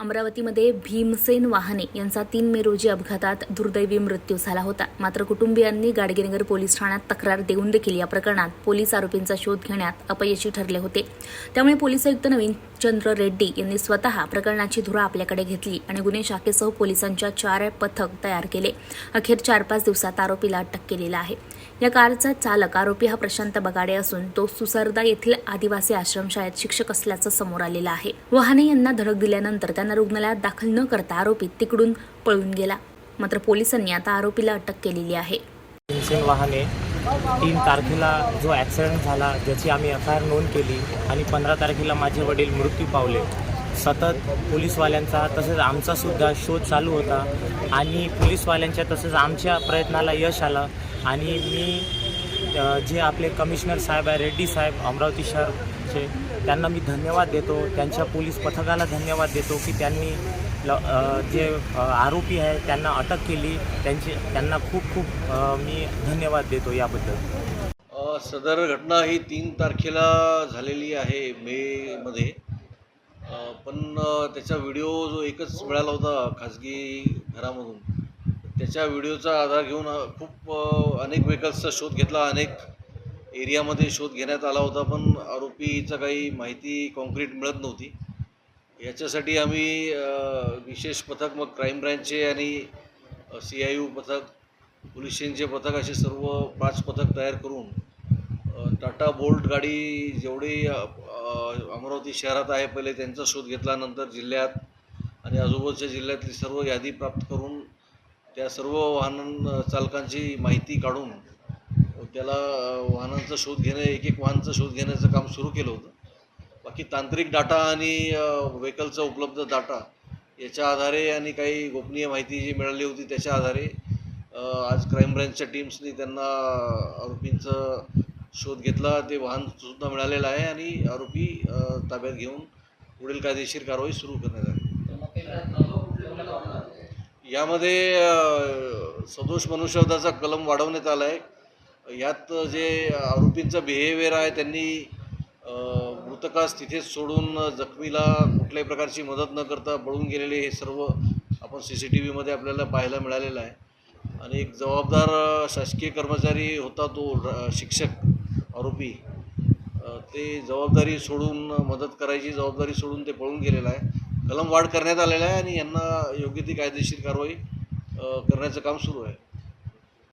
अमरावतीमध्ये भीमसेन वाहने यांचा 3 मे रोजी अपघातात दुर्दैवी मृत्यू झाला होता। मात्र कुटुंबियांनी गाडगेनगर पोलीस ठाण्यात तक्रार देऊन देखील या प्रकरणात पोलीस आरोपींचा शोध घेण्यात अपयशी ठरले होते। त्यामुळे पोलीस आयुक्त नवीनचंद्र रेड्डी यांनी स्वतः प्रकरणाची धुरा आपल्याकडे घेतली आणि गुन्हे शाखेसह पोलिसांच्या 4 पथक तयार केले। अखेर 4-5 दिवसात आरोपीला अटक केलेला आहे। या कारचा चालक आरोपी हा प्रशांत बगाडे असून तो सुसरदा येथील आदिवासी आश्रमशाळेत शिक्षक असल्याचं समोर आलेलं आहे। वाहने यांना धडक दिल्यानंतर त्यांना रुग्णालयात दाखल न करता आरोपी तिकडून पळून गेला। मात्र पोलिसांनी आता आरोपीला अटक केलेली आहे। भीमसेन वाहने 3 तारखेला जो ॲक्सिडेंट झाला ज्याची आम्ही FIR नोंद केली आणि 15 तारखेला माझे वडील मृत्यू पावले। सतत पोलीसवाल्यांचा तसेच आमचासुद्धा शोध चालू होता आणि पोलीसवाल्यांच्या तसेच आमच्या प्रयत्नाला यश आलं आणि मी जे आपले कमिशनर साहेब आहे रेड्डी साहेब अमरावती शहरचे त्यांना मी धन्यवाद देतो। त्यांच्या पोलीस पथकाला धन्यवाद देतो की त्यांनी जे आरोपी आहे त्यांना अटक केली। त्यांना खूप मी धन्यवाद देतो याबद्दल। सदर घटना ही 3 तारखेला झालेली आहे मेमध्ये, पण त्याचा व्हिडिओ जो एकच मिळाला होता खाजगी घरामधून, त्याच्या व्हिडिओचा आधार घेऊन खूप अनेक व्हेकल्सचा शोध घेतला, अनेक एरियामध्ये शोध घेण्यात आला होता, पण आरोपीचं काही माहिती कॉन्क्रीट मिळत नव्हती। याच्यासाठी आम्ही विशेष पथक मग क्राईम ब्रँचचे आणि CIU पथक, पोलीस स्टेशनचे पथक असे सर्व 5 पथक तयार करून टाटा बोल्ट गाडी जेवढी अमरावती शहरात आहे पहिले त्यांचा शोध घेतला, नंतर जिल्ह्यात आणि आजूबाजूच्या जिल्ह्यातली सर्व यादी प्राप्त करून त्या सर्व वाहन चालकांची माहिती काढून त्याला वाहनांचा शोध घेणे, एक वाहनाचा शोध घेण्याचं काम सुरू केलं होतं। बाकी तांत्रिक डाटा आणि व्हेकलचा उपलब्ध डाटा याच्या आधारे आणि काही गोपनीय माहिती जी मिळाली होती त्याच्या आधारे आज क्राईम ब्रँचच्या टीम्सनी त्यांना आरोपींचा शोध घेतला। ते वाहनसुद्धा मिळालेलं आहे आणि आरोपी ताब्यात घेऊन पुढील कायदेशीर कारवाई सुरू करण्यात आली। यामध्ये सदोष मनुष्यवधाचा कलम वाढवण्यात आला आहे। यात जे आरोपींचा बिहेवियर आहे, त्यांनी मृतकास तिथेच सोडून जखमीला कुठल्याही प्रकारची मदत न करता पळून गेलेले हे सर्व आपण CCTVमध्ये आपल्याला पाहायला मिळालेलं आहे। आणि एक जबाबदार शासकीय कर्मचारी होता तो शिक्षक आरोपी, ते जबाबदारी सोडून मदत करायची जबाबदारी सोडून ते पळून गेलेला आहे। कलम वाढ करण्यात आलेला आहे आणि यांना योग्य ती कायदेशीर कारवाई करण्याचं काम सुरू आहे।